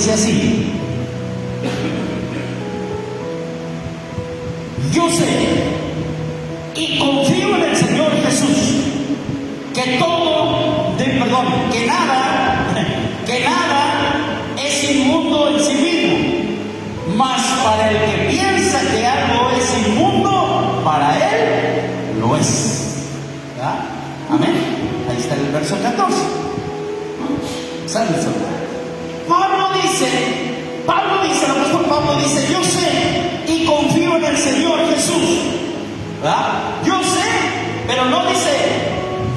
dice así: yo sé y confío en el Señor Jesús que nada es inmundo en sí mismo, mas para el que piensa que algo es inmundo, para él lo es. ¿Verdad? Amén. Ahí está el verso 14. ¿Sabes eso? el apóstol Pablo dice: yo sé y confío en el Señor Jesús. ¿Verdad? Yo sé, pero no dice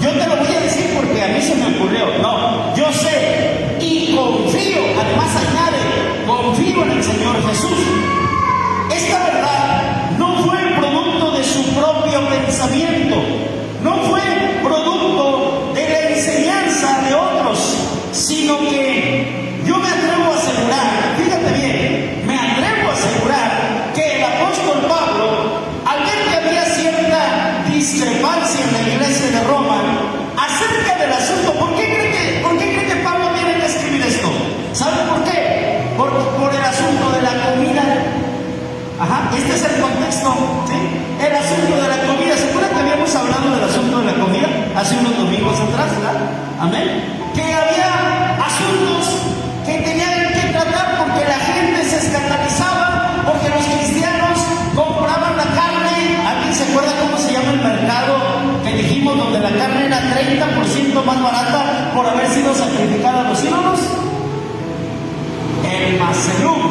yo te lo voy a decir porque a mí se me ocurrió. No, yo sé y confío. Además añade: confío en el Señor Jesús. Esta verdad no fue el producto de su propio pensamiento, no fue producto de la enseñanza de otros, sino que yo me atrevo a asegurar, fíjate bien, me atrevo a asegurar que el apóstol Pablo, al ver que había cierta discrepancia en la iglesia de Roma acerca del asunto, ¿por qué cree que Pablo tiene que escribir esto? ¿Saben por qué? Por el asunto de la comida. Este es el contexto, ¿sí? El asunto de la comida. ¿Se acuerdan que habíamos hablado del asunto de la comida hace unos domingos atrás, ¿verdad? Amén. Que había asuntos que tenían que tratar porque la gente se escandalizaba, porque los cristianos compraban la carne. ¿Alguien se acuerda cómo se llama el mercado que dijimos donde la carne era 30% más barata por haber sido sacrificada a los ídolos? El Maselum.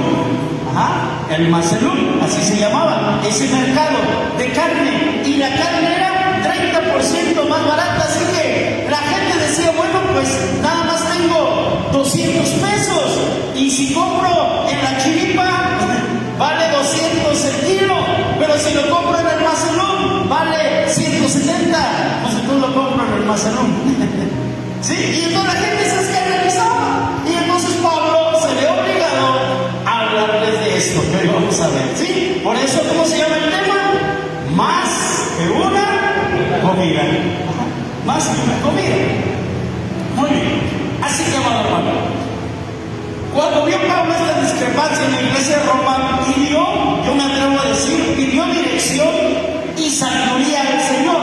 El Maselum, así se llamaba ese mercado de carne, y la carne era 30% más barata, así que la gente decía: bueno, pues nada más tengo 200 pesos, y si compro en la chiripa vale 200 el kilo, pero si lo compro en el Maselum vale 170, pues entonces lo compro en el Maselum. ¿Sí? Y entonces la gente se escandalizaba, y entonces Pablo se ve obligado a hablarles de esto que hoy vamos a ver, ¿sí? Por eso, ¿cómo se llama el tema? Más que una comida. Más que una comida. Muy bien. Así que, amado hermano, cuando vio Pablo esta discrepancia en la iglesia de Roma, pidió, yo me atrevo a decir, pidió dirección y sabiduría al Señor.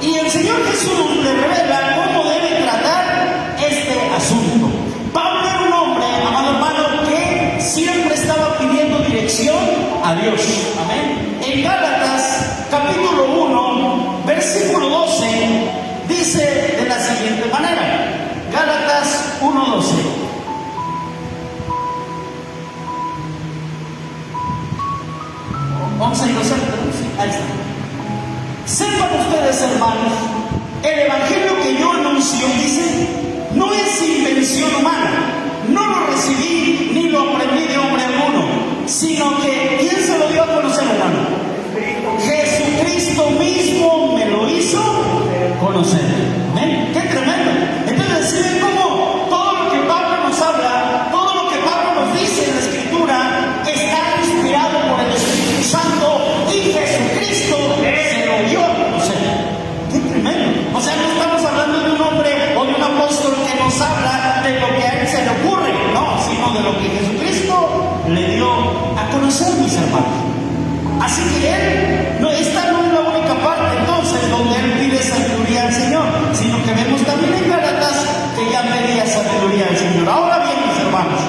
Y el Señor Jesús le revela cómo debe tratar este asunto. Pablo era un hombre, amado hermano, que siempre estaba pidiendo dirección a Dios. Amén. En Gálatas, capítulo 1, versículo 12, dice de la siguiente manera. Gálatas 1:12. Vamos a ir a hacer, sí, ahí está. Sepan ustedes, hermanos, el evangelio que yo anuncio, dice, no es invención humana, no lo recibí ni lo aprendí de hombre alguno, sino que ¿quién se lo dio a conocer, hermano? Jesucristo mismo me lo hizo conocer. ¿Ven? ¡Qué tremendo! Entonces, ¿sí ven cómo todo lo que Pablo nos habla, todo lo que Pablo nos dice en la Escritura está inspirado por el Espíritu Santo, y Jesucristo se lo dio a conocer? ¡Qué tremendo! O sea, no estamos hablando de un hombre o de un apóstol que nos habla de lo que a él se le ocurre, no, sino de lo que Jesucristo le dio a conocer, mis hermanos. Así que esta no es la única parte entonces donde él pide sabiduría al Señor, sino que vemos también en Gálatas que ya pedía sabiduría al Señor. Ahora bien, mis hermanos,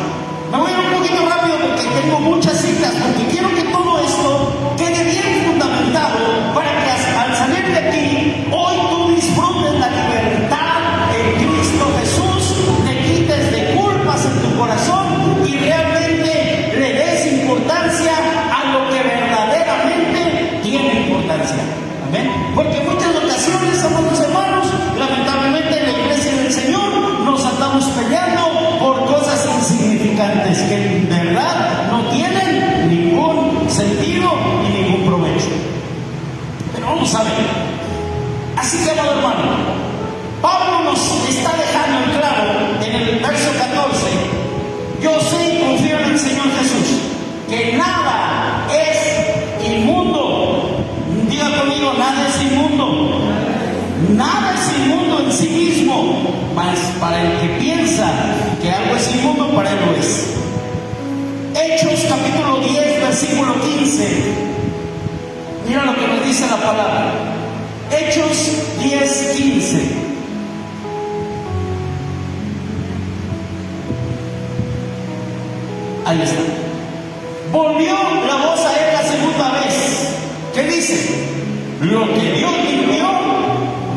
me voy a ir un poquito rápido porque tengo muchas citas, porque quiero que todo esto quede bien fundamentado para que al salir de aquí, hoy tú disfrutes la libertad en Cristo Jesús, te quites de culpas en tu corazón y realmente le des importancia a lo que verdaderamente tiene importancia. Amén. Porque en muchas ocasiones, amados hermanos, lamentablemente en la iglesia del Señor nos andamos peleando por cosas insignificantes que en verdad no tienen ningún sentido y ningún provecho. Pero vamos a ver. Así que, amado hermano, Pablo nos está dejando en claro en el verso 14: yo sé y confío en el Señor Jesús que nada es inmundo. Diga conmigo: nada es inmundo. Nada es inmundo en sí mismo, mas para el que piensa que algo es inmundo, para él lo es. la palabra. Hechos 10:15. Ahí está. Volvió la voz a él la segunda vez. ¿Qué dice? Lo que Dios limpió,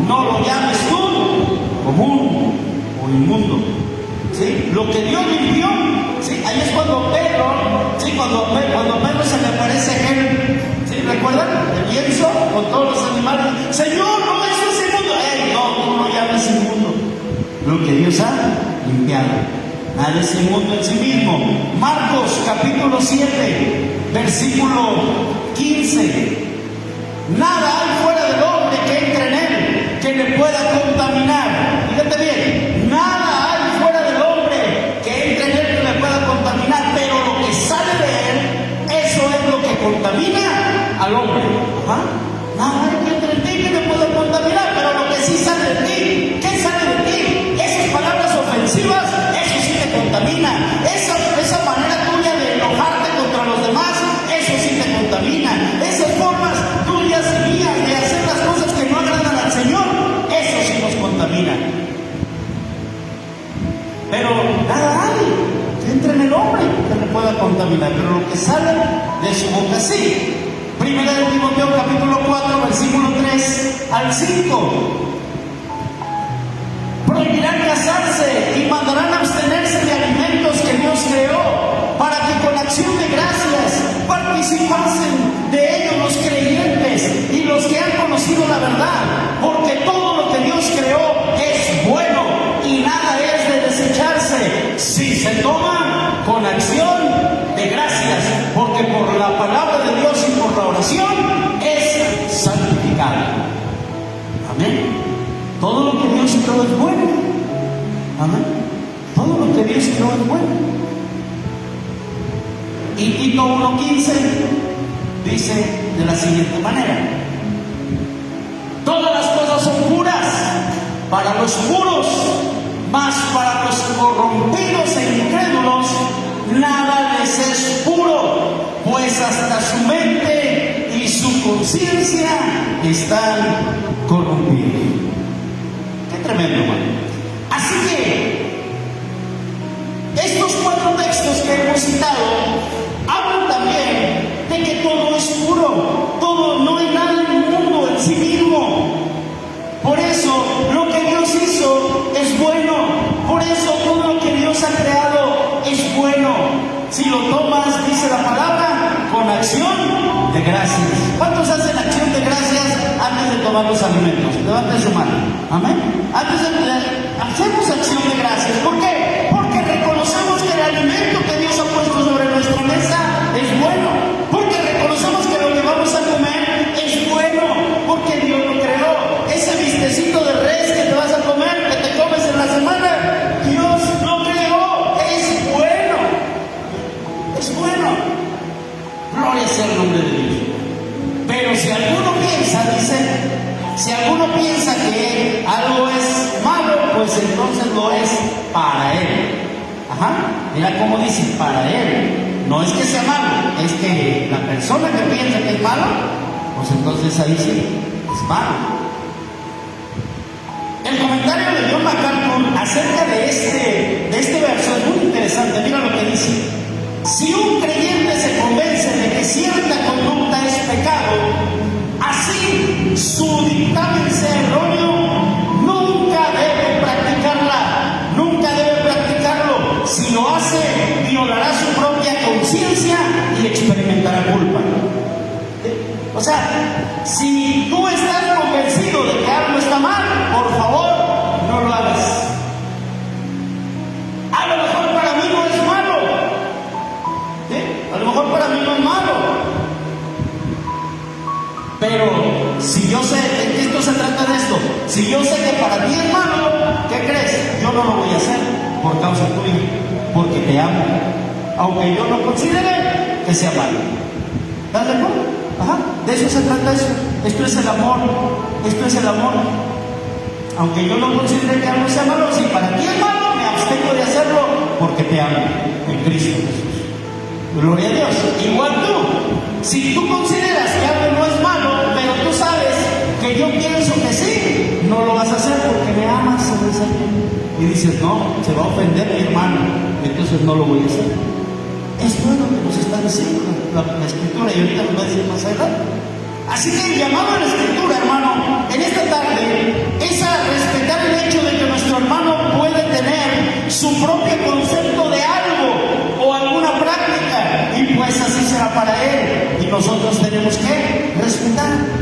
no lo llames tú común o inmundo. ¿Sí? Lo que Dios limpió, ¿sí? Ahí es cuando Pedro, ¿sí? Cuando Pedro se le aparece a él, ¿sí? ¿Recuerdan? El lienzo con todos los animales. Señor, no, eso es inmundo. No, tú no lo llames inmundo. Lo que Dios ha limpiado. Nada es inmundo en sí mismo. Marcos capítulo 7, versículo 15. Nada hay fuera del hombre que entre en él que le pueda contaminar. Fíjate bien, nada hay fuera del hombre que entre en él que le pueda contaminar, pero lo que sale de él, eso es lo que contamina al hombre. ¿Ah? Nada hay que entre en ti que le pueda contaminar, pero lo que sí sale de ti, ¿qué sale de ti? Esas palabras ofensivas, eso sí te contamina. Esa manera tuya de enojarte contra los demás, eso sí te contamina. Esas formas tuyas y mías de hacer las cosas que no agradan al Señor, eso sí nos contamina. Pero nada hay que entre en el hombre que le pueda contaminar, pero lo que sale de su boca sí. Primera de Timoteo capítulo 4, versículo 3 al 5. Prohibirán casarse y mandarán abstenerse de alimentos que Dios creó, para que con acción de gracias participasen de ellos los creyentes y los que han conocido la verdad, porque todo lo que Dios creó es bueno y nada es de desecharse si se toma con acción de gracias, porque por la palabra de Dios y por la oración es santificado. Amén. Todo lo que Dios creó es bueno. Amén. Todo lo que Dios creó es bueno. Y Tito 1:15 dice de la siguiente manera: todas las cosas son puras para los puros, mas para los corrompidos e incrédulos nada les es puro, pues hasta su mente y su conciencia están corrompidos. Qué tremendo, hermano. Así que estos 4 textos que hemos citado hablan también de que todo es puro, todo, no hay nada inmundo en sí mismo. Por eso lo que Dios hizo es bueno, por eso todo lo que Dios ha creado es bueno. Si lo tomas, dice la palabra, con acción de gracias. ¿Cuántos hacen acción de gracias antes de tomar los alimentos? Levanten su mano. Amén. Hacemos acción de gracias. ¿Por qué? Porque reconocemos que el alimento que Dios ha puesto sobre nuestra mesa es bueno. Porque reconocemos que lo que vamos a comer es bueno. Porque Dios lo creó. Ese bistecito de res que te vas a comer, que te comes en la semana, Dios lo creó. Es bueno. Es bueno. Gloria sea el nombre de Dios. Pero si alguno piensa, si alguno piensa que algo es malo, pues entonces lo es para él. Ajá. Mira cómo dice, para él. No es que sea malo, es que la persona que piensa que es malo, pues entonces ahí sí, es malo. El comentario de John MacArthur acerca de este verso es muy interesante. Mira lo que dice: si un creyente se convence de que cierta conducta es pecado, así su dictamen sea erróneo, nunca debe practicarla, nunca debe practicarlo. Si lo hace, violará su propia conciencia y experimentará culpa. O sea, si tú estás convencido de que algo está mal, por favor, no lo hagas. A lo mejor para mí no es malo. A lo mejor para mí no es malo. Pero si yo sé, que esto se trata de esto, si yo sé que para ti es malo, ¿qué crees? Yo no lo voy a hacer por causa tuya, porque te amo, aunque yo no considere que sea malo. ¿Estás de acuerdo? Ajá, de eso se trata eso. Esto es el amor, esto es el amor. Aunque yo no considere que algo sea malo, si para ti es malo, me abstengo de hacerlo porque te amo en Cristo Jesús. Gloria a Dios. Igual tú, si tú consideras que algo no es malo, pero tú sabes que yo pienso que sí, no lo vas a hacer porque me amas, se dice. Y dices, no, se va a ofender mi hermano, entonces no lo voy a hacer. Esto es lo que nos está diciendo la Escritura, y ahorita nos va a decir más adelante. Así que el llamado a la Escritura, hermano, en esta tarde, es a respetar el hecho de que nuestro hermano puede tener su propio concepto de algo o alguna práctica, y pues así será para él, y nosotros tenemos que respetar,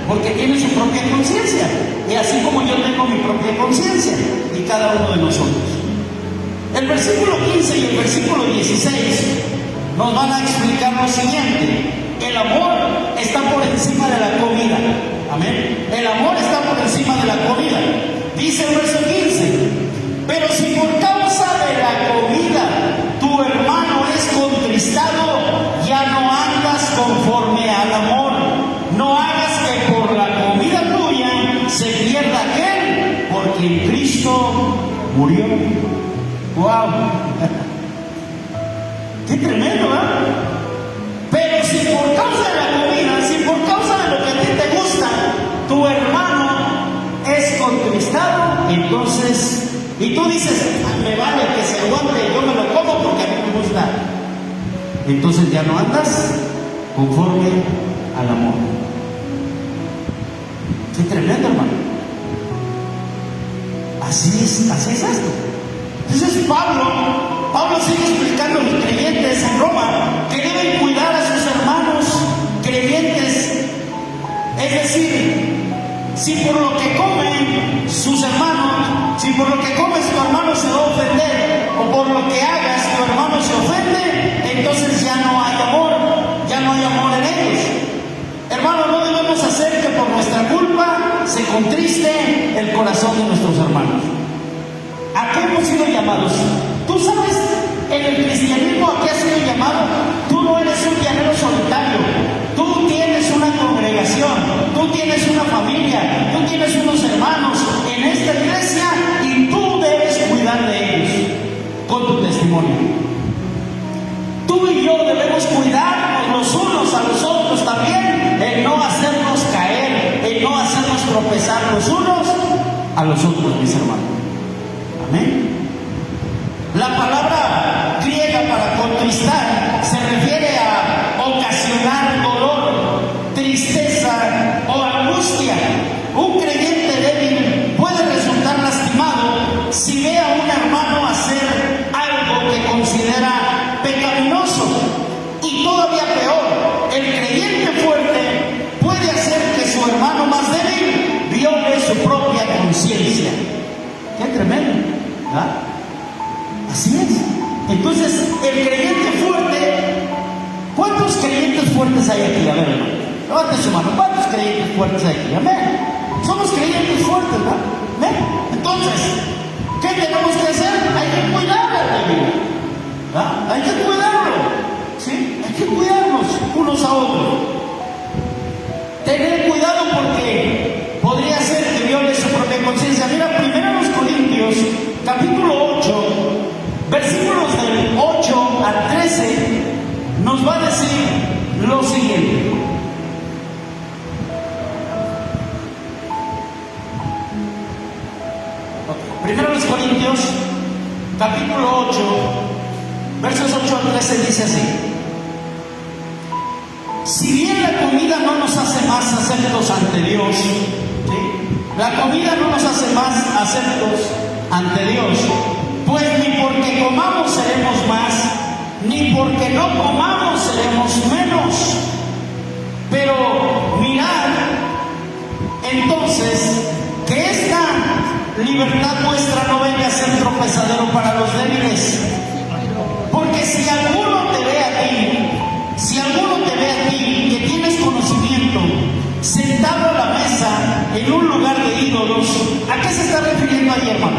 porque tiene su propia conciencia, y así como yo tengo mi propia conciencia, y cada uno de nosotros. El versículo 15 y el versículo 16 nos van a explicar lo siguiente: el amor está por encima de la comida. Amén. El amor está por encima de la comida. Dice el verso 15: pero si por causa de la comida tu hermano es contristado, ya no andas conforme al amor. No hagas que por la comida tuya se pierda aquel porque en Cristo murió. ¡Wow! ¡Qué tremendo! Pero si por causa de la comida, si por causa de lo que a ti te gusta, tu hermano es contristado, entonces, y tú dices, me vale que se aguante, yo me lo como porque a mí me gusta, entonces ya no andas conforme al amor. ¡Qué tremendo, hermano! Así es esto. Entonces Pablo sigue explicando a los creyentes en Roma que deben cuidar a sus hermanos creyentes. Es decir, si por lo que comen sus hermanos, si por lo que comes tu hermano se va a ofender, o por lo que hagas tu hermano se ofende, entonces ya no hay amor en ellos. Hermano, no debemos hacer que por nuestra culpa se contriste el corazón de nuestros hermanos. ¿A qué hemos sido llamados? Tú sabes, en el cristianismo, ¿a qué has sido llamado? Tú no eres un llanero solitario. Tú tienes una congregación, tú tienes una familia, tú tienes unos hermanos en esta iglesia y tú debes cuidar de ellos con tu testimonio. Tú y yo debemos cuidarnos los unos a los otros también, en no hacernos caer, en no hacernos tropezar los unos a los otros, mis hermanos. Amén. La palabra griega para contristar se refiere a ocasionar dolor, tristeza o angustia. Un creyente débil puede resultar lastimado si ve a un hermano hacer algo que considera pecaminoso. Y todavía peor, el creyente fuerte puede hacer que su hermano más débil viole su propia conciencia. ¡Qué tremendo! ¿Ah? Así es. Entonces, el creyente fuerte, ¿cuántos creyentes fuertes hay aquí? A ver, hermano, levante su mano. ¿Cuántos creyentes fuertes hay aquí? Amén. Somos creyentes fuertes, ¿verdad? Amén. Entonces, ¿qué tenemos que hacer? Hay que cuidar al débil. ¿Ah? Hay que cuidarlo. ¿Sí? Hay que cuidarnos unos a otros. Tener cuidado porque podría ser que viole su propia conciencia. Mira, 1 Corintios, capítulo 8, versículos del 8 al 13, nos va a decir lo siguiente. Primero los Corintios, capítulo 8, versos 8 al 13 dice así: si bien la comida no nos hace más aceptos ante Dios, ¿sí? La comida no nos hace más aceptos ante Dios, pues ni porque comamos seremos más, ni porque no comamos seremos menos. Pero mirad entonces que esta libertad nuestra no venga a ser tropezadero para los débiles. Porque si alguno te ve a ti que tienes conocimiento sentado a la mesa en un lugar de ídolos, ¿a qué se está refiriendo ahí, hermano?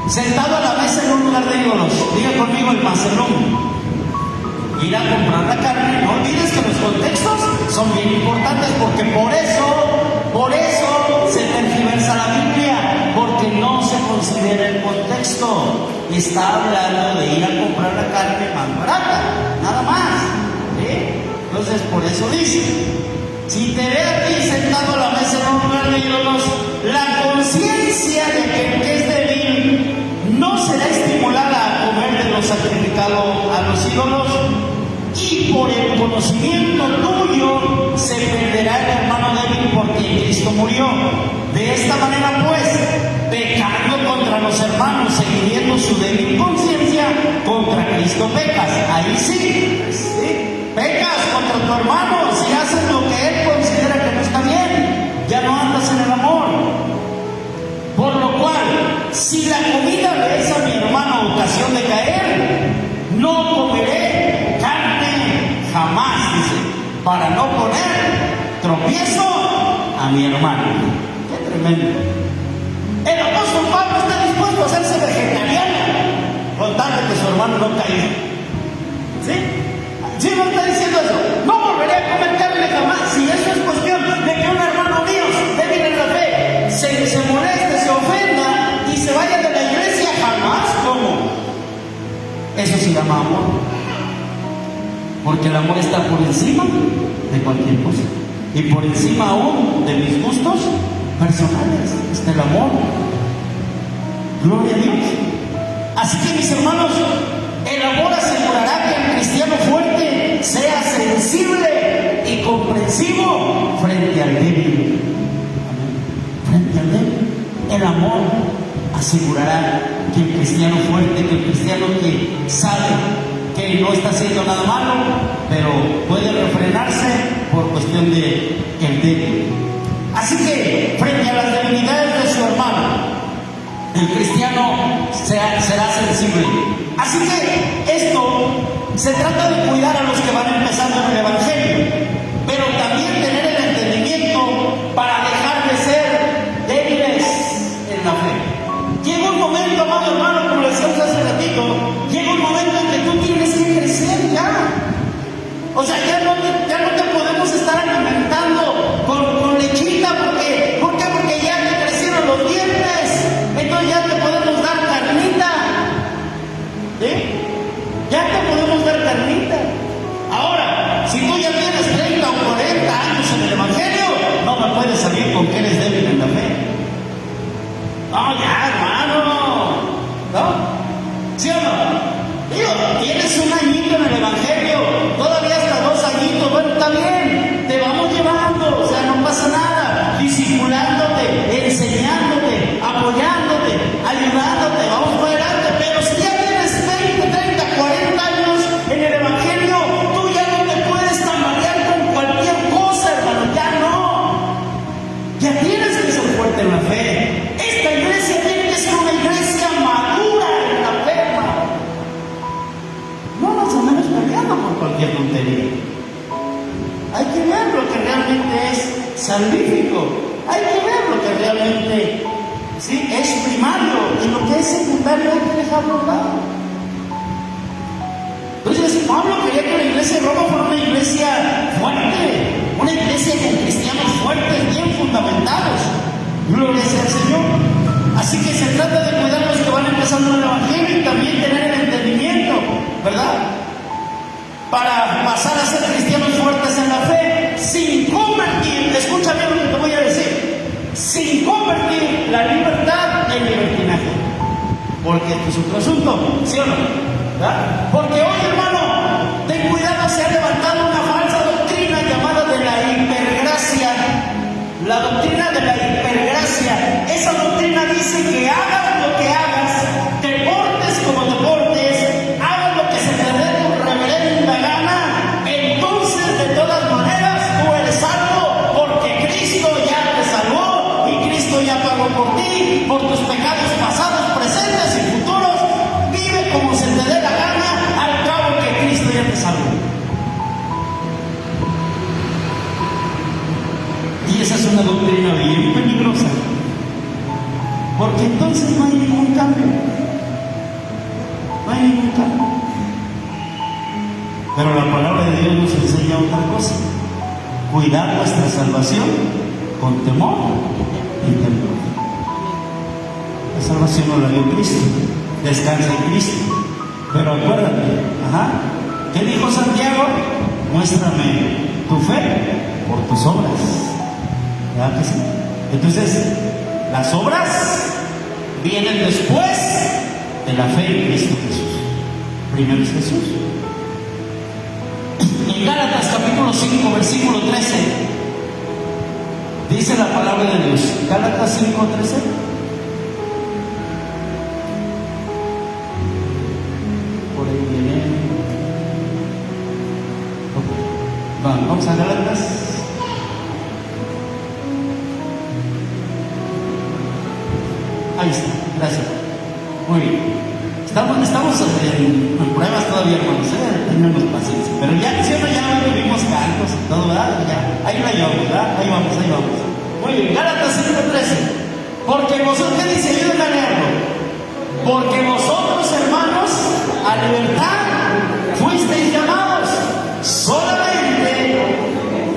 Sentado a la mesa en un lugar de ídolos, diga conmigo el Macelón. Ir a comprar la carne. No olvides que los contextos son bien importantes, porque por eso se tergiversa la Biblia, porque no se considera el contexto. Está hablando de ir a comprar la carne más barata, nada más, ¿sí? Entonces por eso dice. Si te ve a ti sentado a la mesa en un lugar de ídolos, la conciencia de que es débil no será estimulada a comer de lo sacrificado a los ídolos, y por el conocimiento tuyo se perderá el hermano débil porque Cristo murió. De esta manera pues, pecando contra los hermanos, seguiendo su débil conciencia, contra Cristo pecas. Ahí sí, pecas contra tu hermano si haces lo que él considera que no está bien, ya no andas en el amor. Por lo cual, si la comida le es a mi hermano ocasión de caer, no comeré carne jamás, dice, para no poner tropiezo a mi hermano. Qué tremendo. El apóstol Pablo está dispuesto a hacerse vegetariano con tal de que su hermano no caiga. ¿Sí? ¿Sí no está diciendo eso? No volveré a comer carne jamás. Si eso es cuestión de que un hermano mío débil en la fe se moleste, se ofenda y se vaya de la iglesia, jamás como. Eso se llama amor. Porque el amor está por encima de cualquier cosa. Y por encima aún de mis gustos personales. Está el amor. Gloria a Dios. Así que, mis hermanos, el amor asegurará que el cristiano fuerte sea sensible y comprensivo frente al débil. Frente al débil. El amor asegurará que el cristiano fuerte, que el cristiano que sabe que no está haciendo nada malo, pero puede refrenarse por cuestión de el débil. Así que, frente a las debilidades de su hermano, el cristiano será sensible. Así que esto se trata de cuidar a los que van empezando en el Evangelio, pero también tener el entendimiento para dejar de ser débiles en la fe. Llega un momento, amado hermano, como le decíamos hace ratito, llega un momento en que tú tienes que crecer ya. O sea, ya no te podemos estar alimentando con lechita, porque ya te crecieron los dientes, entonces ya te podemos dar carnita. ¿Sí? Ya te podemos dar carnita. Ahora, si tú ya tienes 30 o 40 años en el Evangelio, no me puedes salir con que eres débil en la fe. No, ya, hermano. ¿No? ¿Sí o no? Digo, tienes un añito en el Evangelio, todavía hasta 2 añitos, bueno, está bien, te vamos llevando, o sea, no pasa nada, discipulándote, enseñándote, apoyándote, ayudándote, vamos para adelante. Pero si ya tienes 20, 30, 40 años en el Evangelio, tú ya no te puedes tambalear con cualquier cosa, hermano, ya no. Ya tienes que ser fuerte en la fe. Esta iglesia tiene que ser una iglesia madura en la fe, hermano. No nos andamos peleando por cualquier tontería. Hay que ver lo que realmente es salvífico. Hay que ver lo que realmente es primario, y lo que es secundario hay que dejarlo a un lado. Entonces Pablo quería que la iglesia de Roma fuera una iglesia fuerte, una iglesia con cristianos fuertes, bien fundamentados. Gloria sea al Señor. Así que se trata de cuidar a los que van empezando en el Evangelio y también tener el entendimiento, ¿verdad? Para pasar a ser cristianos fuertes en la fe, sin convertir, escucha bien lo que te voy a decir, sin convertir la libertad en libertinaje. Porque esto es otro asunto, ¿sí o no? ¿Verdad? Porque hoy, hermano, ten cuidado, se ha levantado una falsa doctrina llamada de la hipergracia. La doctrina de la hipergracia. Esa doctrina dice que hagas lo que hagas, te portes como te portes, hagas lo que se te dé tu reverenda gana, entonces de todas maneras tú eres salvo, porque Cristo ya te salvó y Cristo ya pagó por ti, por tus pecados pasados, presentes y futuros. Vive como se te dé la gana, al cabo que Cristo ya te salvó. Y esa es una doctrina bien peligrosa, porque entonces no hay ningún cambio. No hay ningún cambio. Pero la palabra de Dios nos enseña otra cosa: cuidar nuestra salvación con temor y temor. La salvación no la dio Cristo, descansa en Cristo. Pero acuérdate, ¿qué dijo Santiago? Muéstrame tu fe por tus obras. ¿Verdad que sí? Entonces, las obras vienen después de la fe en Cristo Jesús. Primero es Jesús. En Gálatas capítulo 5, versículo 13, dice la palabra de Dios. Gálatas 5, 13. Por ahí viene. Vamos a Gálatas. Ahí está, gracias. Muy bien. Estamos en pruebas todavía, hermanos, tenemos paciencia. Pero ya siempre ya tuvimos cantos y todo, ¿verdad? Ya, ahí la llevamos, ¿verdad? Ahí vamos. Muy bien, Gálatas 5:13. Porque vosotros, ¿qué dice? Ayúdenme a leerlo. Porque vosotros, hermanos, a libertad fuisteis llamados, solamente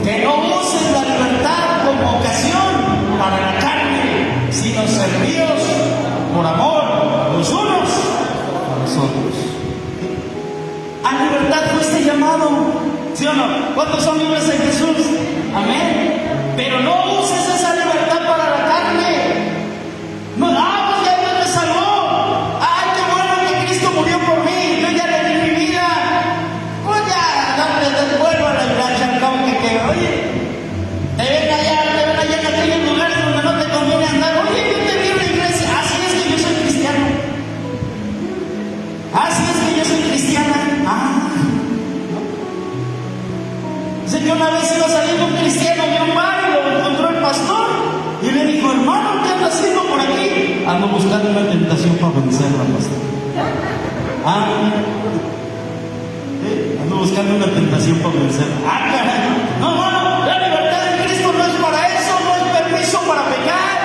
que no usen la libertad como ocasión para la carne, sino servíos por amor los unos a los otros. A libertad fuiste llamado, ¿sí o no? ¿Cuántos son libres en Jesús? Amén. Pero no uses esa libertad para la carne. No, pues ya Dios me salvó. Ay, qué bueno que Cristo murió por mí. Yo ya le di mi vida. Pues ya, vuelvo a la iglesia al cabo que oye, te ven allá en aquellos lugares donde no te conviene andar. Oye, yo te vi en la iglesia. Así es que yo soy cristiano. Así es que yo soy cristiana. Sé que una vez iba saliendo un cristiano de un bar y lo encontró el pastor y le dijo: hermano, ¿qué anda haciendo por aquí? Ando buscando una tentación para vencerla, pastor. Ando buscando una tentación para vencerla. Caray. No, hermano, la libertad en Cristo no es para eso, no es permiso para pecar.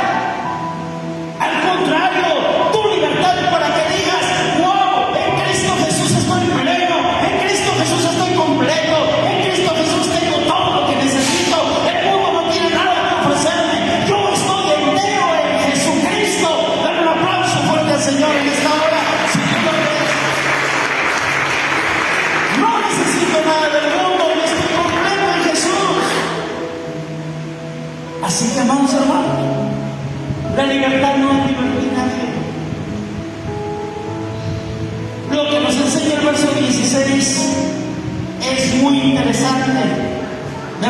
Al contrario, tu libertad es para que digas: wow, en Cristo Jesús estoy pleno, en Cristo Jesús estoy completo, en Cristo Jesús tengo todo lo que necesito, el mundo no tiene nada que ofrecerme, yo estoy entero en Jesucristo. Dale un aplauso fuerte al Señor en esta hora. No necesito nada del mundo, yo estoy completo en Jesús. Así que, amados hermanos, la libertad no es libertinaje. Lo que nos enseña el verso 16 es muy interesante de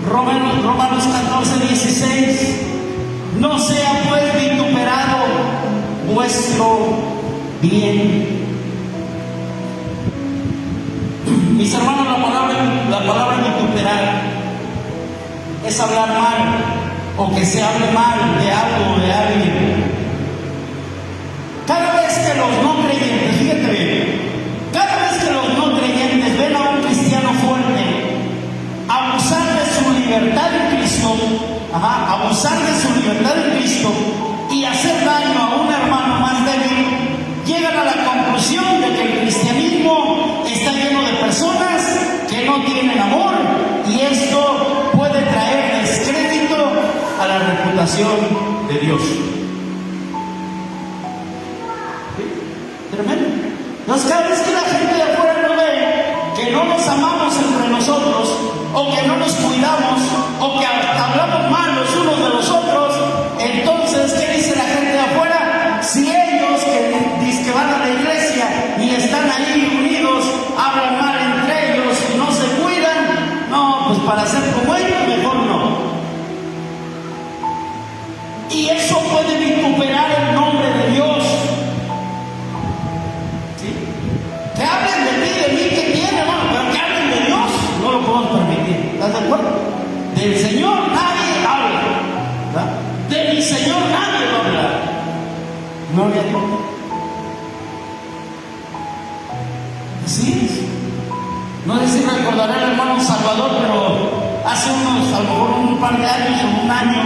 Romanos 14, 16. No sea pues vituperado vuestro bien. Mis hermanos, la palabra vituperar es hablar mal, o que se hable mal de algo o de alguien. Cada vez que los no creyentes, fíjate bien, cada vez que los no creyentes ven a un cristiano fuerte abusar de su libertad en Cristo, abusar de su libertad en Cristo y hacer daño a un hermano más débil, llegan a la conclusión de que el cristianismo está lleno de personas que no tienen amor, y esto puede traer descrédito a la reputación de Dios. ¿Sí? Tremendo. Entonces, cada vez que la gente de afuera no ve que no nos amamos entre nosotros, o que no nos cuidamos, o que hablamos mal los unos de los otros, entonces, ¿qué dice la gente de afuera? Si ellos que dicen que van a la iglesia y están ahí unidos, hablan mal entre ellos y no se cuidan, no, pues para ser como ellos, mejor no. Y eso puede vituperar el nombre de Dios. ¿Sí? Que hablen de ti, de mí, que tiene, hermano, pero que hablen de Dios, no lo podemos permitir. ¿Estás de acuerdo? Del Señor nadie habla, ¿verdad? De mi Señor nadie va a hablar. No había Dios. Así es. No sé si recordará el hermano Salvador, pero hace a lo mejor un par de años o un año,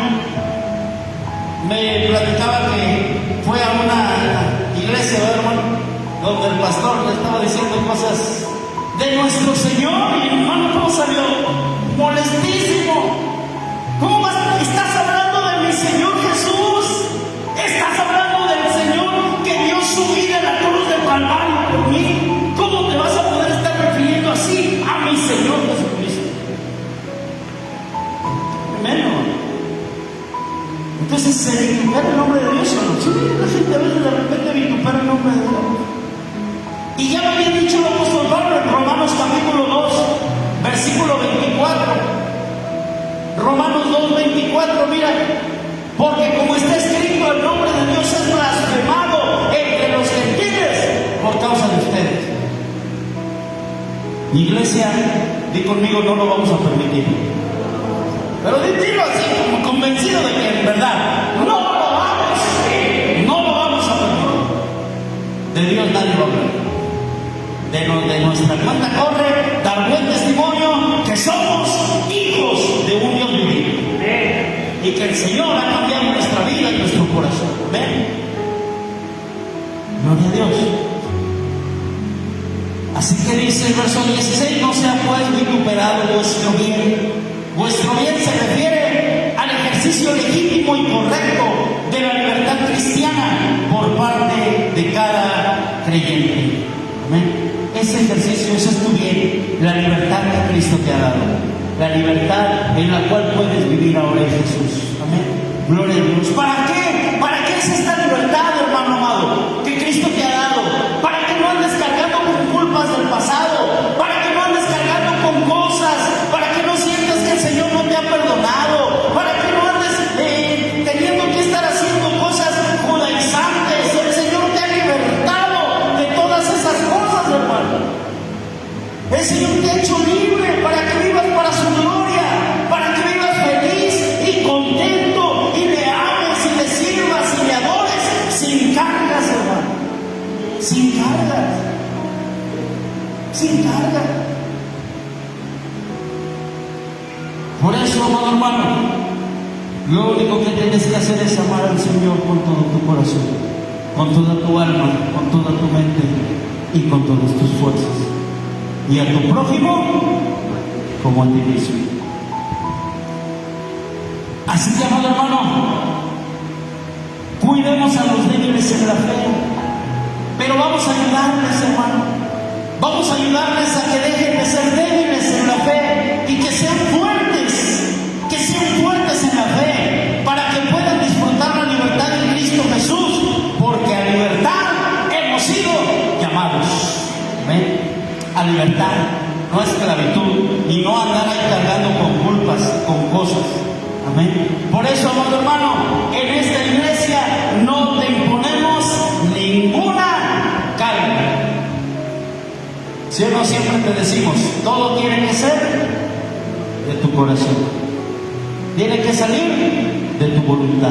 me platicaba que fue a una iglesia, hermano, donde el pastor le estaba diciendo cosas de nuestro Señor, y el hermano todo salió molestísimo. ¿Cómo estás hablando de mi Señor Jesús? Estás hablando del Señor que dio su vida en la cruz del Calvario por mí. ¿Cómo te vas a poder estar refiriendo así a mi Señor Jesucristo? ¿Se vitupera el nombre de Dios o no? Sí, la gente a veces de repente vitupera el nombre de Dios. Y ya lo había dicho el apóstol Pablo en Romanos capítulo 2, versículo 24. Romanos 2, 24, mira. Porque como está escrito, el nombre de Dios es blasfemado entre los gentiles por causa de ustedes. Iglesia, di conmigo, no lo vamos a permitir. Pero dilo así, como convencido de que en verdad no lo vamos a permitir. De Dios nadie va a hablar. De nuestra cuenta corre dar buen testimonio que somos hijos de un Dios viviente. Y que el Señor ha cambiado nuestra vida y nuestro corazón. ¿Ven? Gloria a Dios. Así que dice el verso 16: no sea pues vituperado vuestro bien. Vuestro bien se refiere al ejercicio legítimo y correcto de la libertad cristiana por parte de cada creyente. Amén. Ese ejercicio, ese es tu bien, la libertad que Cristo te ha dado, la libertad en la cual puedes vivir ahora en Jesús. Amén. Gloria a Dios. ¿Para qué? ¿Para qué es esta libertad, hermano amado, que Cristo te ha dado? Para que no andes cargando con culpas del pasado, para que no andes cargando con cosas, para que no sientas que el Señor no te ha perdonado, para que no andes teniendo que estar haciendo cosas judaizantes. El Señor te ha libertado de todas esas cosas, hermano. El Señor te ha hecho libre para que vivas para su gloria, para que vivas feliz y contento y le ames y le sirvas y le adores sin cargas, hermano. Sin cargas. Sin cargas. Por eso, amado hermano, lo único que tienes que hacer es amar al Señor con todo tu corazón, con toda tu alma, con toda tu mente y con todas tus fuerzas. Y a tu prójimo como a ti mismo. Así que, amado hermano, cuidemos a los débiles en la fe, pero vamos a ayudarles, hermano. Vamos a ayudarles a que dejen de ser débiles en la fe y que sean fuertes en la fe, para que puedan disfrutar la libertad en Cristo Jesús, porque a libertad hemos sido llamados. ¿Ven? A libertad, no a esclavitud, y no andar ahí cargando con culpas, con cosas. Amén. Por eso, amado hermano, en esta iglesia no te imponemos ninguna carga. Si o no, siempre te decimos, todo tiene que ser de tu corazón, tiene que salir de tu voluntad,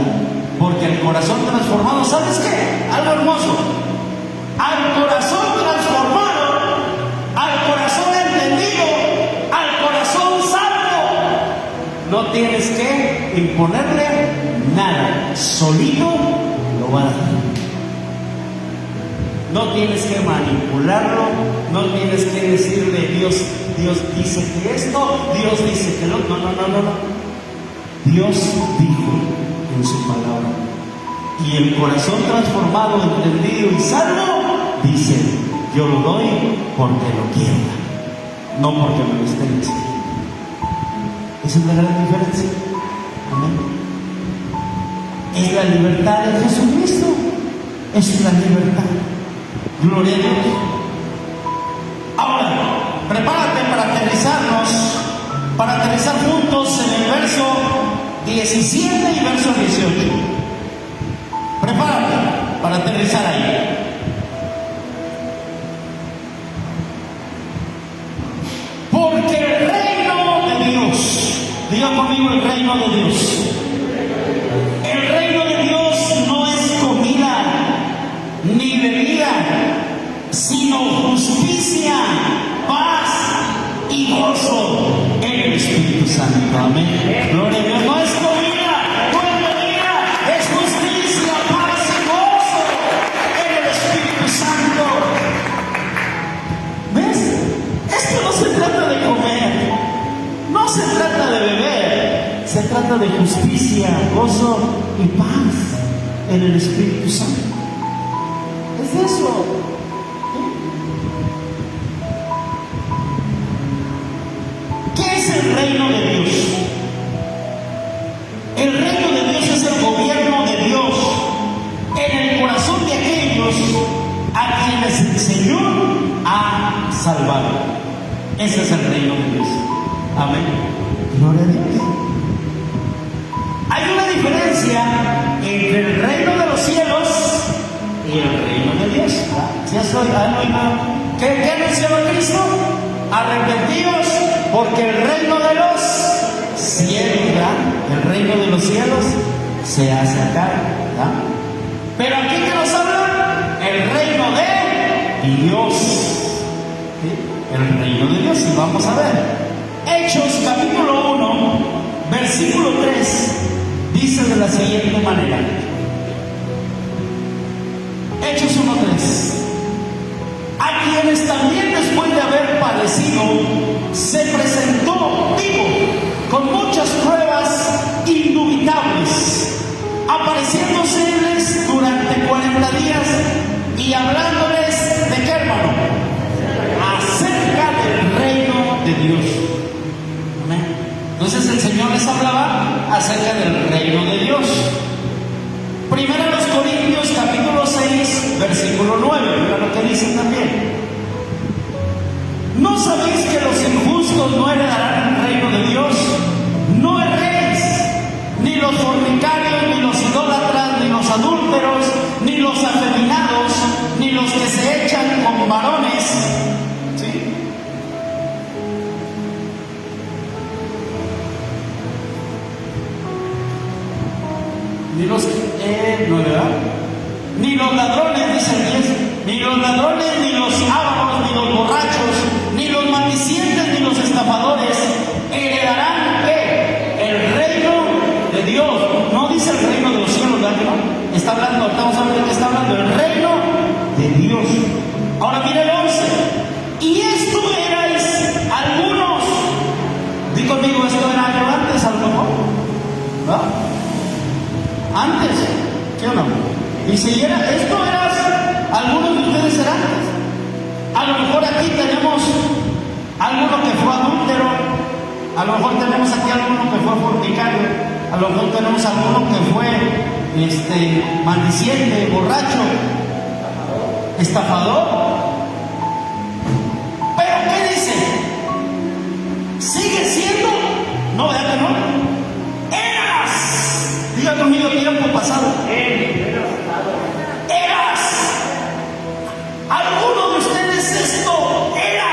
porque el corazón transformado, ¿sabes qué? Algo hermoso. Al corazón transformado, al corazón entendido, al corazón salvo, no tienes que imponerle nada, solito lo va a hacer. No tienes que manipularlo, no tienes que decirle Dios dice que esto, Dios dice que lo otro. No. Dios dijo en su palabra, y el corazón transformado, entendido y salvo dice: yo lo doy porque lo quiero, no porque me lo estén exigiendo. Esa es la gran diferencia. Amén. Es la libertad de Jesucristo. Es la libertad. Gloria a Dios. Ahora, prepárate para aterrizar juntos en el verso 17 y verso 18. Prepárate para aterrizar ahí. Porque el reino de Dios, diga conmigo, el reino de Dios. El reino de Dios no es comida ni bebida, sino justicia, paz y gozo en el Espíritu Santo. Amén. Gloria a Dios. No es comida, no es bebida, es justicia, paz y gozo en el Espíritu Santo. ¿Ves? Esto no se trata de comer, no se trata de beber, se trata de justicia, gozo y paz en el Espíritu Santo. Es eso. ¿Qué es el reino de Dios? El reino de Dios es el gobierno de a quienes el Señor ha salvado. Ese es el reino de Dios. Amén. Gloria a Dios. Hay una diferencia entre el reino de los cielos y el reino de Dios. ¿Sí ¿Qué anunció Cristo? Arrepentidos, porque el reino de los cielos, ¿verdad? El reino de los cielos se ha acercado, ¿verdad? Pero aquí que nos habla el reino de Dios, ¿sí? El reino de Dios. Y vamos a ver Hechos capítulo 1 versículo 3 dice de la siguiente manera. Hechos 1:3: a quienes también después de haber padecido se presentó vivo con muchas pruebas indubitables, apareciéndoseles durante 40 días y hablándoles de qué, hermano, acerca del reino de Dios. Amén. Entonces el Señor les hablaba acerca del reino de Dios. Primero los Corintios capítulo 6 versículo 9, mira lo que dicen también. ¿No sabéis que los injustos no heredarán el reino de Dios? No erréis, ni los fornicarios, ni los idólatras, ni los adúlteros, ni los afeminados, ni los que se echan con varones. ¿Sí? Ni los no, ¿verdad? Ni los ladrones, dice el 10, ni los ladrones, ni los ávaros, ni los borrachos, ni los maldicientes, ni los estafadores heredarán ¿qué? El reino de Dios. No dice el reino de los cielos, ¿verdad? No. Está hablando, estamos hablando de qué está hablando, el reino de Dios. Ahora mire el 11. Y esto erais algunos. Di conmigo, esto era yo antes, a lo mejor, ¿verdad? Antes, ¿sí o no? Dice, y esto eras, algunos de ustedes eran. A lo mejor aquí tenemos alguno que fue adúltero, a lo mejor tenemos aquí alguno que fue fornicario, a lo mejor tenemos alguno que fue maldiciente, borracho, estafador. Pero ¿qué dice? ¿Sigue siendo? No, ¿verdad que no? Eras, diga conmigo, tiempo pasado. Eras. Alguno de ustedes esto era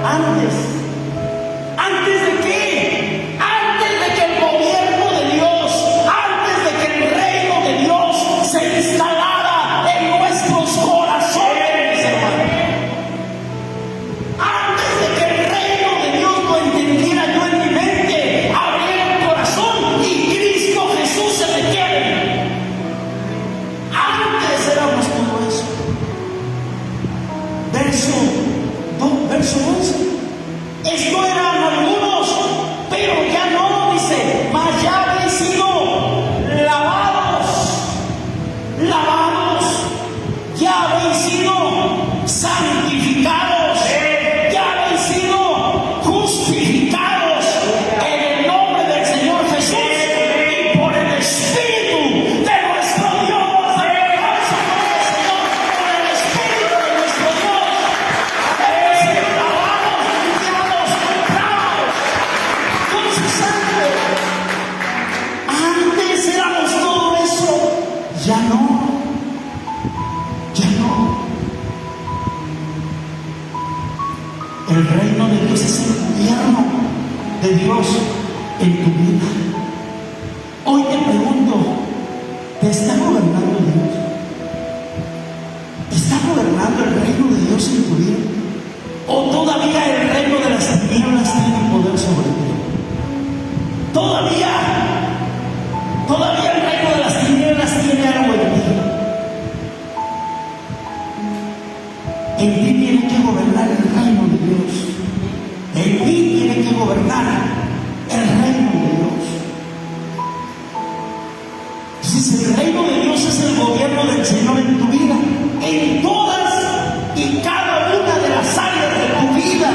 antes. ¿Antes de qué? Antes de que el gobierno de Dios, antes de que el reino de Dios se instalara en nuestros corazones, hermano. Antes de que el reino de Dios lo entendiera yo en mi mente, abriera el corazón y Cristo Jesús se metiera. Antes éramos todo eso. Verso 11. Esto eran algunos, pero ya no, dice, mas ya habéis sido lavados, ya habéis sido santificados, ya habéis sido justificados en el nombre del Señor Jesús y por el Espíritu de nuestro Dios. Vamos a poner al Señor por el Espíritu de nuestro Dios. Hemos sido lavados, limpiados, comprados con su sangre. Antes éramos todo eso, ya no. El reino de Dios es el gobierno de Dios en tu vida. Hoy te pregunto, ¿te está gobernando Dios? ¿Está gobernando el reino de Dios en tu vida? ¿O todavía el reino de las tinieblas tiene poder sobre ti? Todavía el reino de las tinieblas tiene algo en ti. En ti tiene que gobernar el reino de Dios. En ti tiene que gobernar el reino de Dios. Entonces el reino de Dios es el gobierno del Señor en tu vida, en todas y cada una de las áreas de tu vida.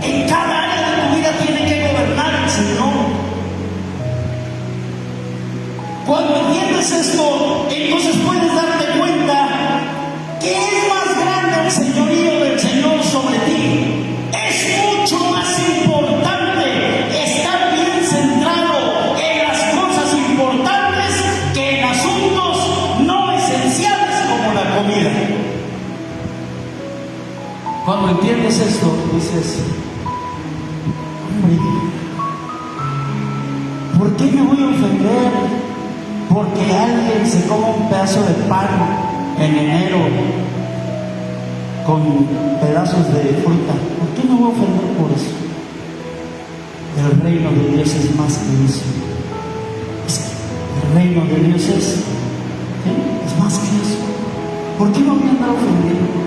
En cada área de tu vida tiene que gobernar el Señor. Cuando entiendes esto, entonces puedes darte cuenta Cuando entiendes esto, dices, hombre, ¿por qué me voy a ofender porque alguien se coma un pedazo de pan en enero con pedazos de fruta? ¿Por qué me voy a ofender por eso? El reino de Dios es más que eso. El reino de Dios es más que eso. ¿Por qué me voy a andar ofendiendo?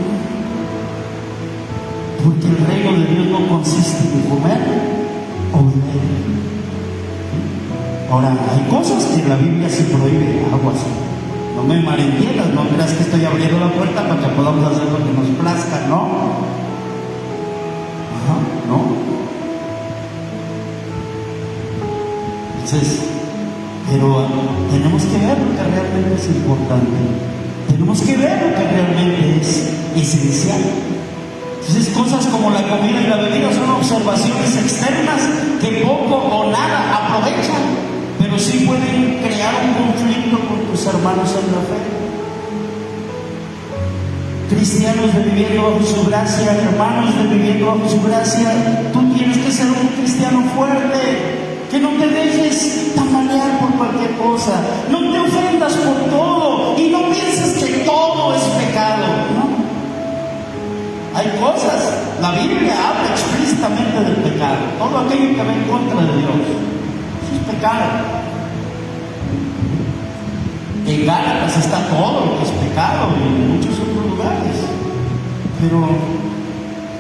Porque el reino de Dios no consiste en comer o beber. Ahora, hay cosas que en la Biblia se prohíbe, aguas. No me malentiendas, no creas que estoy abriendo la puerta para que podamos hacer lo que nos plazca, ¿no? Ajá, no. Entonces, pero tenemos que ver lo que realmente es importante. Tenemos que ver lo que realmente es esencial. Entonces, cosas como la comida y la bebida son observaciones externas que poco o nada aprovechan, pero sí pueden crear un conflicto con tus hermanos en la fe. Cristianos de viviendo bajo su gracia, hermanos de viviendo bajo su gracia, tú tienes que ser un cristiano fuerte, que no te dejes tambalear por cualquier cosa, no te ofendas por todo y no pienses que todo es pecado, ¿no? Hay cosas, la Biblia habla explícitamente del pecado, todo aquello que va en contra de Dios, eso es pecado. En Gálatas está todo lo que es pecado y en muchos otros lugares, pero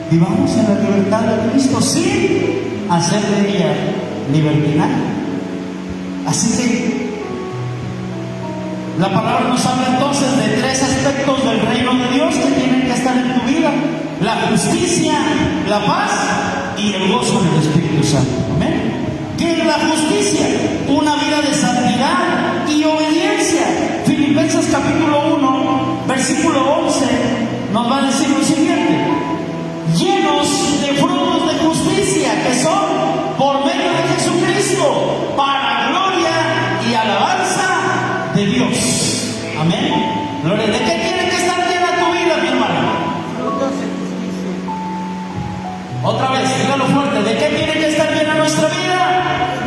vivamos en la libertad de Cristo sin hacer de ella libertinaje. Así que la palabra nos habla entonces de tres aspectos del reino de Dios que tienen que estar en tu vida: la justicia, la paz y el gozo del Espíritu Santo. Amén. ¿Qué es la justicia? Una vida de santidad y obediencia. Filipenses capítulo 1, versículo 11 nos va a decir lo siguiente: llenos de frutos de justicia que son por medio de Jesucristo, para gloria y alabanza de Dios. Amén. Gloria. ¿De qué tiene que estar llena tu vida, mi hermano? Frutos de justicia. Otra vez, dígalo fuerte. ¿De qué tiene que estar llena nuestra vida?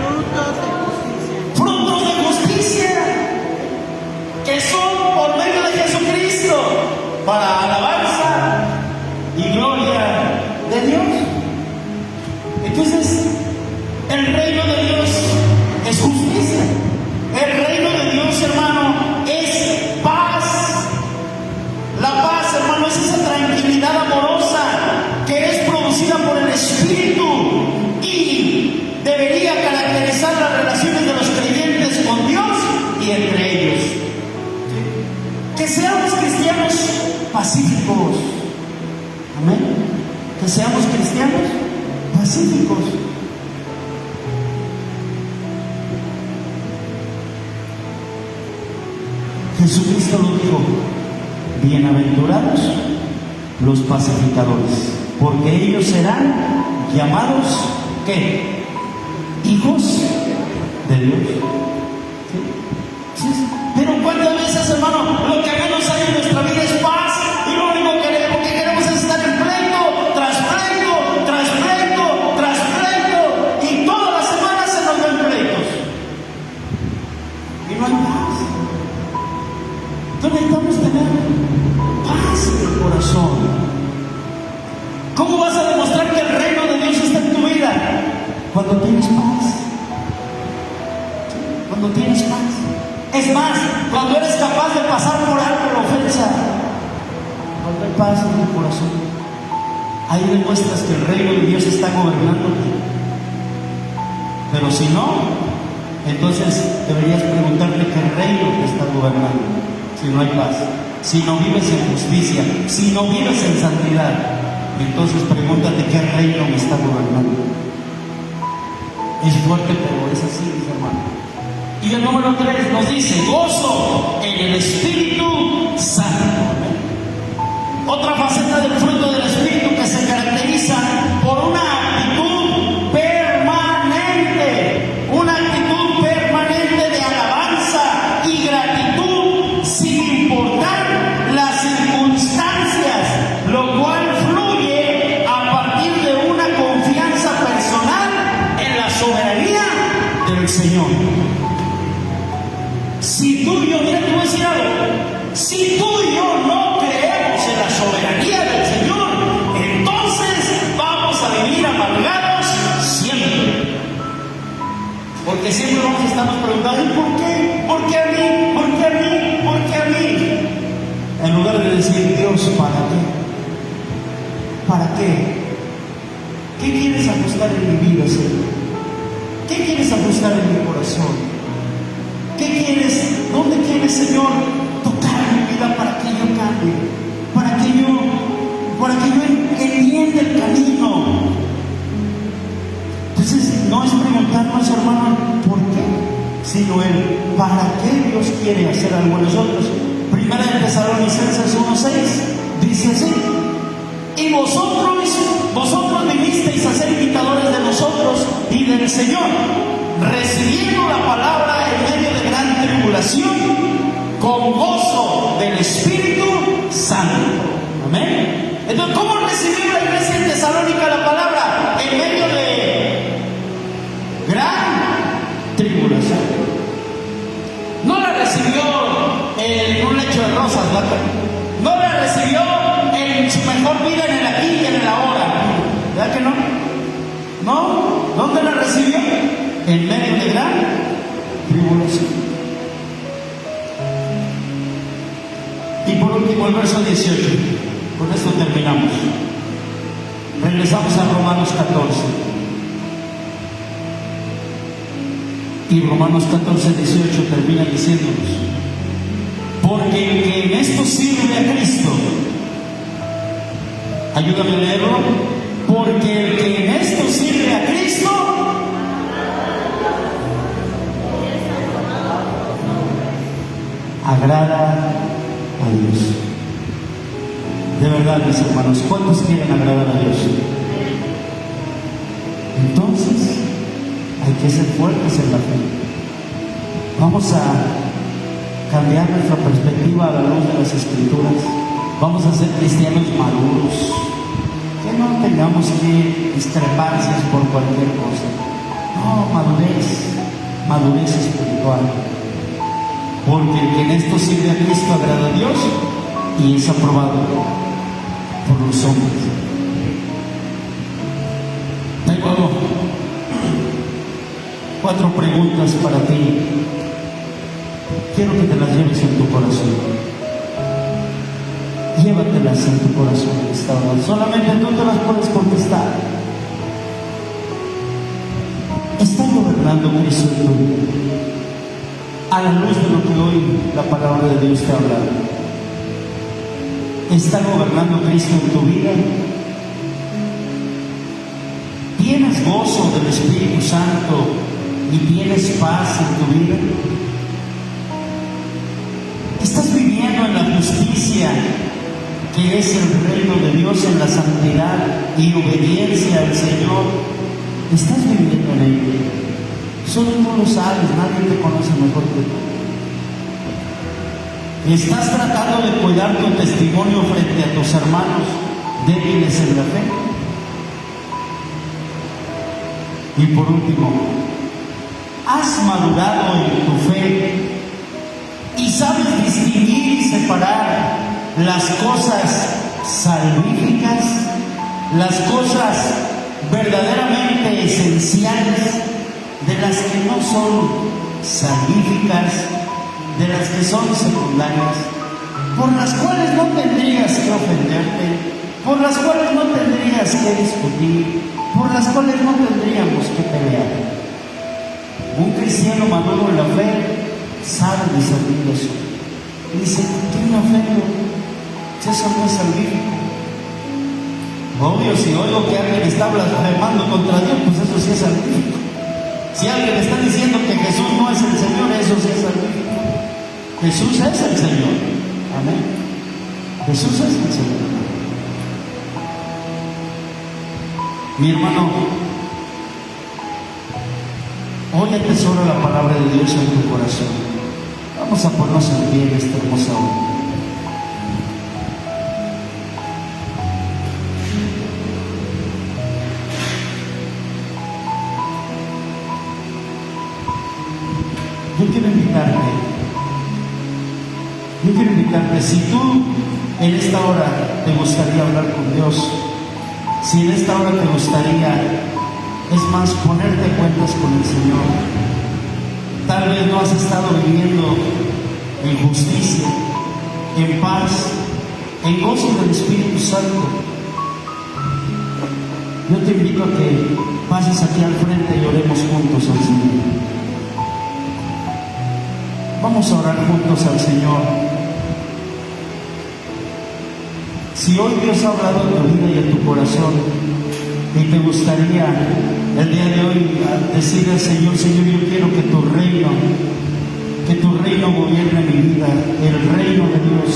Frutos de justicia. Frutos de justicia que son por medio de Jesucristo, para alabanza y gloria de Dios. Entonces, el reino de Dios es justicia. El reino de Dios, hermano, es paz. La paz, hermano, es esa tranquilidad amorosa que es producida por el Espíritu y debería caracterizar las relaciones de los creyentes con Dios y entre ellos. Que seamos cristianos pacíficos. Amén. Que seamos cristianos pacíficos. Jesucristo lo dijo: bienaventurados los pacificadores, porque ellos serán llamados, ¿qué? Hijos de Dios. ¿Sí? Pero ¿cuántas veces, hermano, lo que menos hay en nuestra vida es paz? Y lo único que queremos es estar en pleito, tras pleito, tras pleito, tras pleito, y todas las semanas se nos ven pleitos. Y no hay paz. Entonces necesitamos tener paz en el corazón. ¿Cómo vas a demostrar que el reino de Dios está en tu vida? Cuando tienes paz. Cuando tienes paz. Es más, cuando eres capaz de pasar por alto la ofensa, cuando hay paz en tu corazón, ahí demuestras que el reino de Dios está gobernándote. Pero si no, entonces deberías preguntarte qué reino te está gobernando. Si no hay paz, si no vives en justicia, si no vives en santidad, entonces pregúntate qué reino me está gobernando. Es fuerte, pero es así, mis hermanos. Y el número 3 nos dice: gozo en el Espíritu Santo. Otra faceta del fruto del Espíritu que se caracteriza por una actitud permanente, de alabanza y gratitud, sin importar las circunstancias Porque siempre vamos a estarnos preguntando, ¿y por qué? ¿Por qué a mí? ¿Por qué a mí? ¿Por qué a mí? En lugar de decir, Dios, ¿para qué? ¿Para qué? ¿Qué quieres ajustar en mi vida, Señor? ¿Qué quieres ajustar en mi corazón? ¿Qué quieres? ¿Dónde quieres, Señor, tocar mi vida para que yo cambie? Para que yo entienda el camino. Entonces, no es preguntarnos, hermano, ¿por qué? Sino el ¿para qué Dios quiere hacer algo en nosotros? Primera de Tesalonicenses 1:6 dice así: y vosotros vinisteis a ser imitadores de nosotros y del Señor, recibiendo la palabra en medio de gran tribulación, con gozo del Espíritu Santo. Amén. Entonces, ¿cómo recibió la iglesia en Tesalónica la palabra? En medio de gran tribulación. No la recibió en un lecho de rosas, no la recibió en su mejor vida, en el aquí y en el ahora. ¿Verdad que no? ¿No? ¿Dónde la recibió? En medio de gran tribulación. Y por último, el verso 18. Con esto terminamos. Regresamos a Romanos 14. Y Romanos 14:18 termina diciéndonos: porque el que en esto sirve a Cristo, ayúdame a leerlo, porque el que en esto sirve a Cristo, agrada a Dios. De verdad, mis hermanos, ¿cuántos quieren agradar a Dios? Entonces, hay que ser fuertes en la fe. Vamos a cambiar nuestra perspectiva a la luz de las Escrituras. Vamos a ser cristianos maduros, que no tengamos que discrepancias por cualquier cosa. No, madurez espiritual. Porque el que en esto sirve a Cristo agrada a Dios y es aprobado por los hombres. Tengo 4 preguntas para ti. Quiero que te las lleves en tu corazón. Llévatelas en tu corazón en esta hora. Solamente tú te las puedes contestar. ¿Está gobernando Cristo en tu vida? A la luz de lo que hoy la palabra de Dios te ha hablado, ¿está gobernando Cristo en tu vida? ¿Tienes gozo del Espíritu Santo y tienes paz en tu vida? ¿Estás viviendo en la justicia que es el reino de Dios, en la santidad y obediencia al Señor? ¿Estás viviendo en ello? Solo tú lo sabes, nadie te conoce mejor que tú. ¿Estás tratando de cuidar tu testimonio frente a tus hermanos débiles en la fe? Y por último, ¿has madurado en tu fe y sabes distinguir y separar las cosas salvíficas, las cosas verdaderamente esenciales, de las que no son salvíficas, de las que son secundarias, por las cuales no tendrías que ofenderte, por las cuales no tendrías que discutir, por las cuales no tendríamos que pelear? Un cristiano maduro en la fe sabe discernir eso. Y dice, ¿por qué me ofendo? Si eso no es salvífico. Obvio, si oigo que alguien está blasfemando contra Dios, pues eso sí es salvífico. Si alguien está diciendo que Jesús no es el Señor, eso sí es salvífico. Jesús es el Señor. Amén. Jesús es el Señor. Mi hermano, hoy atesora la palabra de Dios en tu corazón. Vamos a ponernos en pie en esta hermosa hora. Yo quiero invitarte, si tú en esta hora te gustaría hablar con Dios, si en esta hora te gustaría, es más, ponerte cuentas con el Señor, Tal vez no has estado viviendo en justicia, en paz, en gozo del Espíritu Santo. Yo te invito a que pases aquí al frente y oremos juntos al Señor. Vamos a orar juntos al Señor. Si hoy Dios ha hablado a tu vida y a tu corazón y te gustaría el día de hoy decirle al Señor: Señor, yo quiero que tu reino gobierne mi vida, el reino de Dios.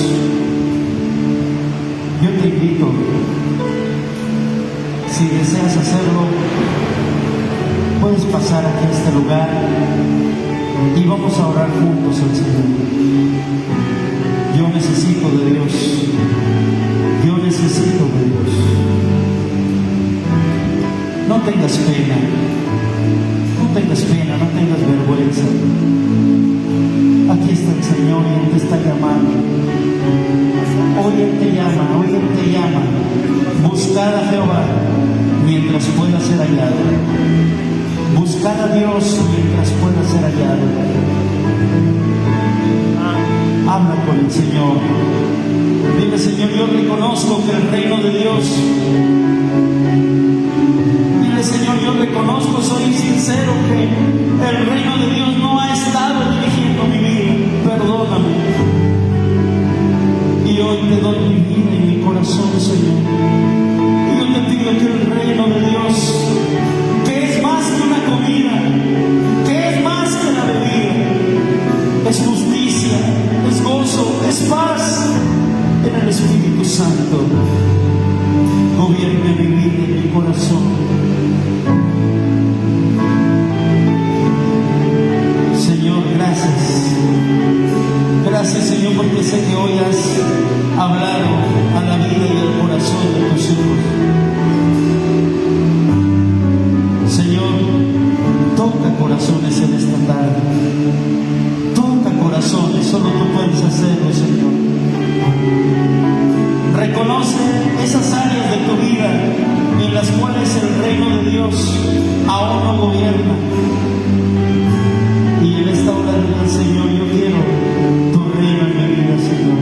Yo te invito, si deseas hacerlo, puedes pasar aquí a este lugar y vamos a orar juntos al Señor. Yo necesito de Dios. Yo necesito de Dios. No tengas pena. No tengas pena, no tengas vergüenza. Aquí está el Señor y Él te está llamando. Hoy Él te llama, hoy Él te llama. Buscad a Jehová mientras pueda ser hallado. Buscad a Dios mientras pueda ser hallado. Habla con el Señor. Dile: Señor, yo reconozco que el reino de Dios. Dile: Señor, yo reconozco, soy sincero, que el reino de Dios no ha estado dirigiendo mi vida. Perdóname. Y hoy te doy mi vida y mi corazón, Señor. Y yo te pido que el reino de Dios, que es más que una comida, que es más que la bebida, es justicia, es gozo, es paz en el Espíritu Santo, gobierne mi vida y mi corazón. Señor, gracias. Gracias, Señor, porque sé que hoy has hablado a la vida y al corazón de tus hijos. Señor, toca corazones en esta tarde. Toca corazones, solo tú puedes hacerlo, Señor. Reconoce esas áreas de tu vida en las cuales el reino de Dios aún no gobierna. Y en esta hora del Señor, yo quiero tu reino en mi vida, Señor.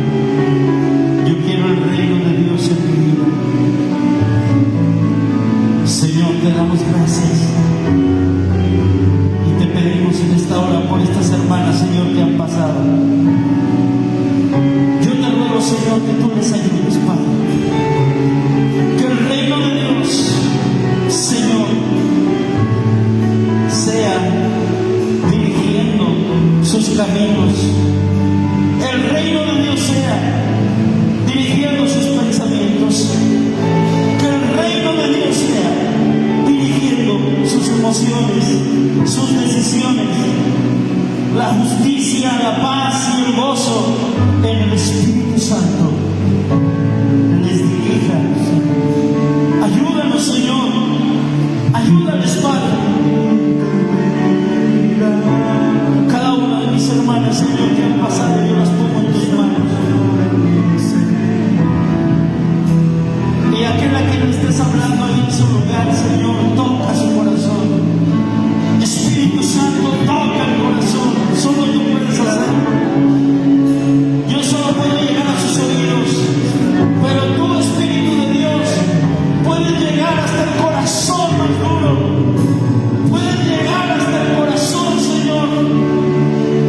Yo quiero el reino de Dios en mi vida. Señor, te damos gracias y te pedimos en esta hora por estas hermanas, Señor, que han pasado. Yo te ruego, Señor, que tú les ayudes, Padre. Que el reino de Dios, Señor, sea dirigiendo sus caminos. El reino de Dios sea dirigiendo sus pensamientos. Que el reino de Dios sea dirigiendo sus emociones, sus decisiones. La justicia, la paz y el gozo en el Espíritu Santo les dirija. Ayúdanos, Señor. Ayúdales, Padre. Cada una de mis hermanas, Señor, que han pasado, yo las pongo en tus manos. Y aquel a quien le estés hablando ahí en su lugar, Señor, toca su corazón. Espíritu Santo, toca el corazón. Solo tú puedes hacerlo. Yo solo puedo llegar a sus oídos, pero tú, Espíritu de Dios, puedes llegar hasta el corazón más duro. Puedes llegar hasta el corazón, Señor,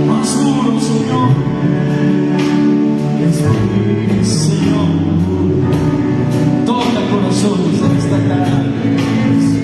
más duro, Señor. Señor, toca corazones en esta tarde.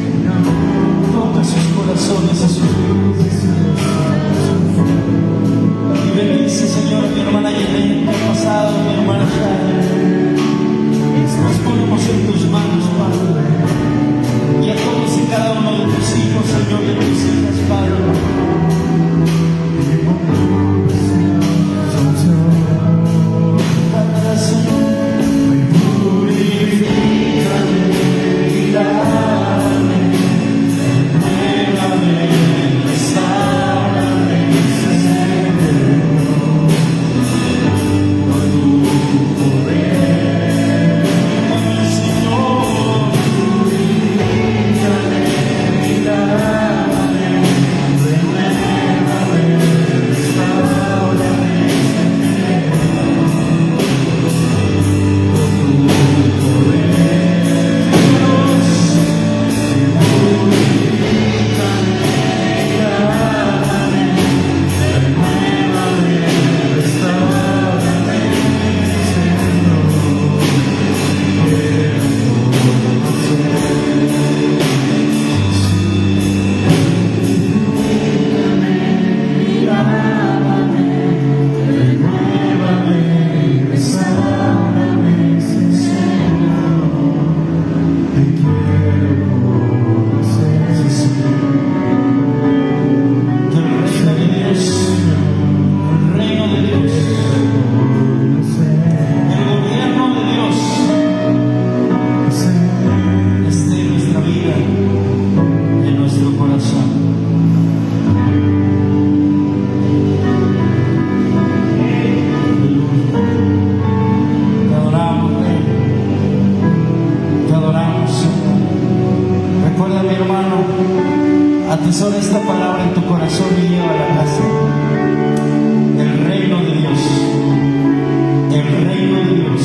Atesora esta palabra en tu corazón y lleva a la casa. El reino de Dios. El reino de Dios.